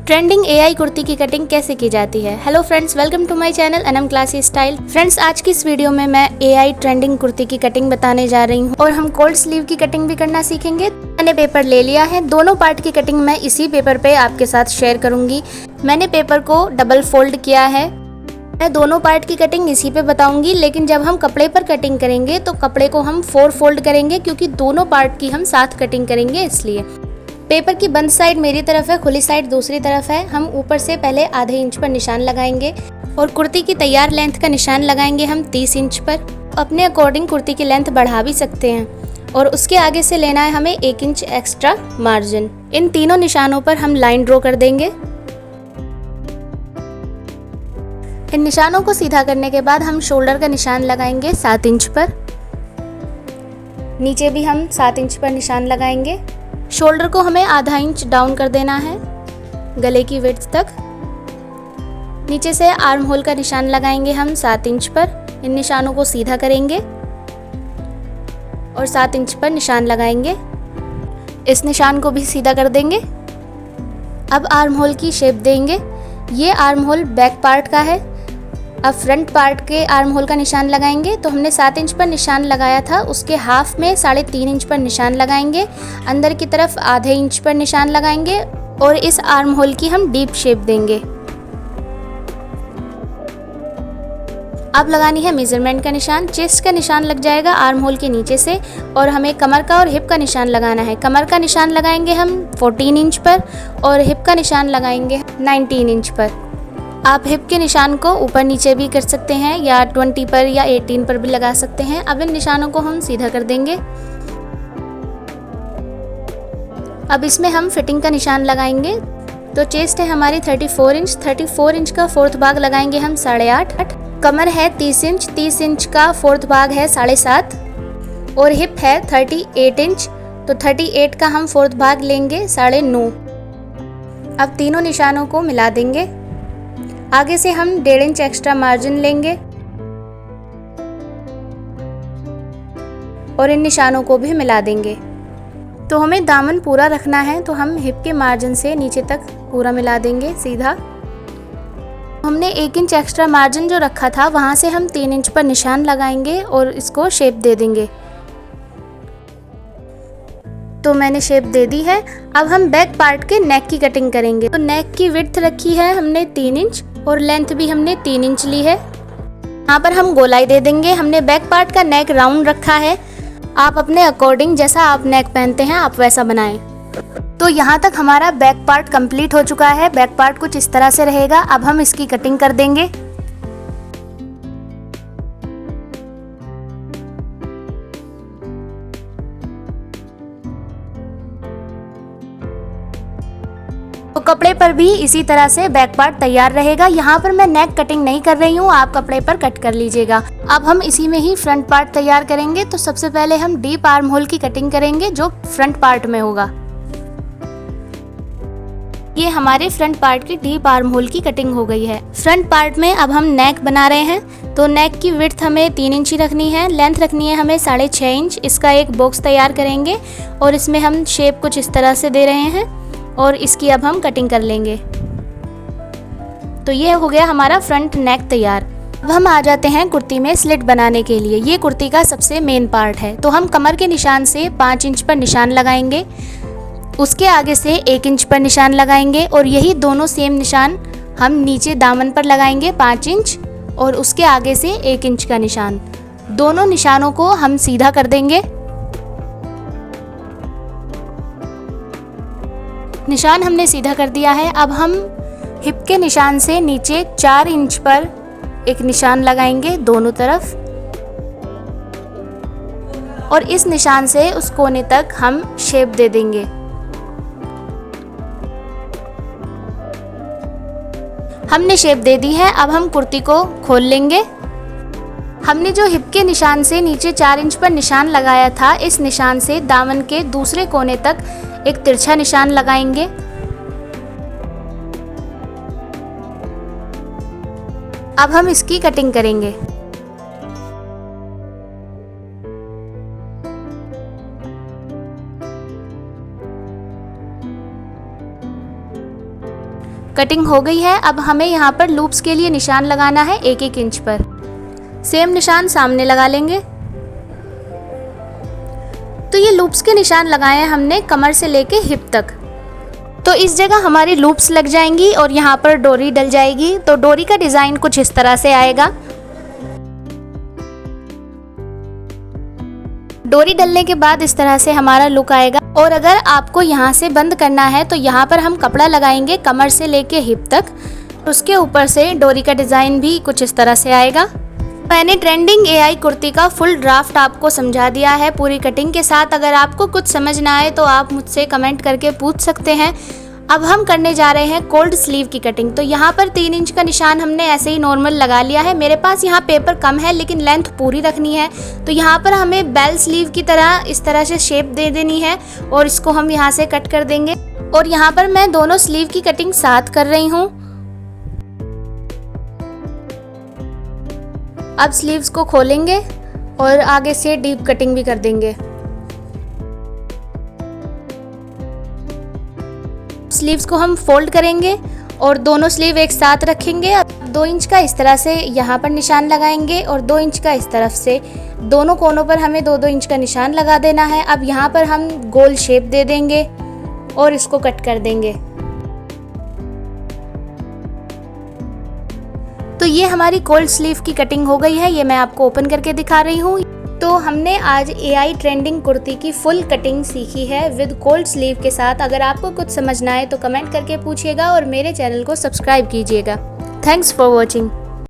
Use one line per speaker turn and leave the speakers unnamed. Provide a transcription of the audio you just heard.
Trending AI kurti की cutting कैसे की जाती है। Hello friends, welcome to my channel Anam classy style. Friends, आज की इस वीडियो में मैं एआई ट्रेंडिंग कुर्ती की कटिंग बताने जा रही हूँ और हम कोल्ड स्लीव की कटिंग भी करना सीखेंगे। मैंने पेपर ले लिया है, दोनों पार्ट की कटिंग मैं इसी पेपर पे आपके साथ शेयर करूंगी। मैंने पेपर को डबल फोल्ड किया है। मैं दोनों पार्ट की कटिंग इसी पे बताऊंगी, लेकिन जब हम कपड़े पर कटिंग करेंगे तो कपड़े को हम 4 फोल्ड करेंगे, क्योंकि दोनों पार्ट की हम साथ कटिंग करेंगे। इसलिए पेपर की बंद साइड मेरी तरफ है, खुली साइड दूसरी तरफ है। हम ऊपर से पहले आधे इंच पर निशान लगाएंगे और कुर्ती की तैयार लेंथ का निशान लगाएंगे हम 30 इंच पर। अपने अकॉर्डिंग कुर्ती की लेंथ बढ़ा भी सकते हैं और उसके आगे से लेना है हमें 1 इंच एक्स्ट्रा मार्जिन। इन तीनों निशानों पर हम लाइन ड्रॉ कर देंगे। इन निशानों को सीधा करने के बाद हम शोल्डर का निशान लगाएंगे 7 इंच पर। नीचे भी हम 7 इंच पर निशान लगाएंगे। शोल्डर को हमें आधा इंच डाउन कर देना है गले की विड्थ तक। नीचे से आर्म होल का निशान लगाएंगे हम 7 इंच पर। इन निशानों को सीधा करेंगे और 7 इंच पर निशान लगाएंगे। इस निशान को भी सीधा कर देंगे। अब आर्म होल की शेप देंगे। ये आर्म होल बैक पार्ट का है। अब फ्रंट पार्ट के आर्म होल का निशान लगाएंगे। तो हमने 7 इंच पर निशान लगाया था, उसके हाफ में 3.5 इंच पर निशान लगाएंगे। अंदर की तरफ आधे इंच पर निशान लगाएंगे और इस आर्म होल की हम डीप शेप देंगे। अब लगानी है मेजरमेंट का निशान। चेस्ट का निशान लग जाएगा आर्म होल के नीचे से और हमें कमर का और हिप का निशान लगाना है। कमर का निशान लगाएंगे हम 14 इंच पर और हिप का निशान लगाएंगे 19 इंच पर। आप हिप के निशान को ऊपर नीचे भी कर सकते हैं या 20 पर या 18 पर भी लगा सकते हैं। अब इन निशानों को हम सीधा कर देंगे। अब इसमें हम फिटिंग का निशान लगाएंगे। तो चेस्ट है हमारी 34 इंच का फोर्थ भाग लगाएंगे हम 8.5। कमर है 30 इंच का फोर्थ भाग है 7.5 और हिप है 38 इंच, तो 38 का हम फोर्थ भाग लेंगे 9.5। अब तीनों निशानों को मिला देंगे। आगे से हम 1.5 इंच एक्स्ट्रा मार्जिन लेंगे और इन निशानों को भी मिला देंगे। तो हमें दामन पूरा रखना है, तो हम हिप के मार्जिन से नीचे तक पूरा मिला देंगे सीधा। हमने 1 इंच एक्स्ट्रा मार्जिन जो रखा था वहाँ से हम 3 इंच पर निशान लगाएंगे और इसको शेप दे देंगे। तो मैंने शेप दे दी है। अब हम बैक पार्ट के नेक की कटिंग करेंगे। तो नेक की विड्थ रखी है हमने 3 इंच और लेंथ भी हमने 3 इंच ली है। यहाँ पर हम गोलाई दे देंगे। हमने बैक पार्ट का नेक राउंड रखा है। आप अपने अकॉर्डिंग जैसा आप नेक पहनते हैं आप वैसा बनाएं। तो यहाँ तक हमारा बैक पार्ट कंप्लीट हो चुका है। बैक पार्ट कुछ इस तरह से रहेगा। अब हम इसकी कटिंग कर देंगे। तो कपड़े पर भी इसी तरह से बैक पार्ट तैयार रहेगा। यहाँ पर मैं नेक कटिंग नहीं कर रही हूँ, आप कपड़े पर कट कर लीजिएगा। अब हम इसी में ही फ्रंट पार्ट तैयार करेंगे। तो सबसे पहले हम डीप आर्म होल की कटिंग करेंगे जो फ्रंट पार्ट में होगा। ये हमारे फ्रंट पार्ट की डीप आर्म होल की कटिंग हो गई है। फ्रंट पार्ट में अब हम नेक बना रहे हैं। तो नेक की विड्थ हमें 3 इंच ही रखनी है। लेंथ रखनी है हमें 6.5 इंच। इसका एक बॉक्स तैयार करेंगे और इसमें हम शेप कुछ इस तरह से दे रहे हैं और इसकी अब हम कटिंग कर लेंगे। तो ये हो गया हमारा फ्रंट नेक तैयार। अब हम आ जाते हैं कुर्ती में स्लिट बनाने के लिए। ये कुर्ती का सबसे मेन पार्ट है। तो हम कमर के निशान से 5 इंच पर निशान लगाएंगे, उसके आगे से 1 इंच पर निशान लगाएंगे और यही दोनों सेम निशान हम नीचे दामन पर लगाएंगे 5 इंच और उसके आगे से 1 इंच का निशान। दोनों निशानों को हम सीधा कर देंगे। निशान हमने सीधा कर दिया है। अब हम हिप के निशान से नीचे 4 इंच पर एक निशान लगाएंगे दोनों तरफ और इस निशान से उस कोने तक हम शेप दे देंगे। हमने शेप दे दी है। अब हम कुर्ती को खोल लेंगे। हमने जो हिप के निशान से नीचे 4 इंच पर निशान लगाया था, इस निशान से दामन के दूसरे कोने तक एक तिरछा निशान लगाएंगे। अब हम इसकी कटिंग करेंगे। कटिंग हो गई है। अब हमें यहाँ पर लूप्स के लिए निशान लगाना है 1-1 इंच पर। सेम निशान सामने लगा लेंगे। तो ये लूप्स के निशान लगाए हैं हमने कमर से लेके हिप तक। तो इस जगह हमारी लूप्स लग जाएंगी और यहाँ पर डोरी डल जाएगी। तो डोरी का डिज़ाइन कुछ इस तरह से आएगा। डोरी डलने के बाद इस तरह से हमारा लुक आएगा। और अगर आपको यहाँ से बंद करना है तो यहाँ पर हम कपड़ा लगाएंगे कमर से लेके हिप तक। उसके ऊपर से डोरी का डिज़ाइन भी कुछ इस तरह से आएगा। मैंने ट्रेंडिंग एआई कुर्ती का फुल ड्राफ्ट आपको समझा दिया है पूरी कटिंग के साथ। अगर आपको कुछ समझ ना आए तो आप मुझसे कमेंट करके पूछ सकते हैं। अब हम करने जा रहे हैं कोल्ड स्लीव की कटिंग। तो यहाँ पर 3 इंच का निशान हमने ऐसे ही नॉर्मल लगा लिया है। मेरे पास यहाँ पेपर कम है लेकिन लेंथ पूरी रखनी है। तो यहाँ पर हमें बेल स्लीव की तरह इस तरह से शेप दे देनी है और इसको हम यहाँ से कट कर देंगे। और यहाँ पर मैं दोनों स्लीव की कटिंग साथ कर रही हूँ। अब स्लीव्स को खोलेंगे और आगे से डीप कटिंग भी कर देंगे। स्लीव्स को हम फोल्ड करेंगे और दोनों स्लीव एक साथ रखेंगे। अब 2 इंच का इस तरह से यहाँ पर निशान लगाएंगे और 2 इंच का इस तरफ से। दोनों कोनों पर हमें 2-2 इंच का निशान लगा देना है। अब यहाँ पर हम गोल शेप दे देंगे और इसको कट कर देंगे। तो ये हमारी कोल्ड स्लीव की कटिंग हो गई है। ये मैं आपको ओपन करके दिखा रही हूँ। तो हमने आज एआई ट्रेंडिंग कुर्ती की फुल कटिंग सीखी है विद कोल्ड स्लीव के साथ। अगर आपको कुछ समझना है तो कमेंट करके पूछिएगा और मेरे चैनल को सब्सक्राइब कीजिएगा। Thanks for watching.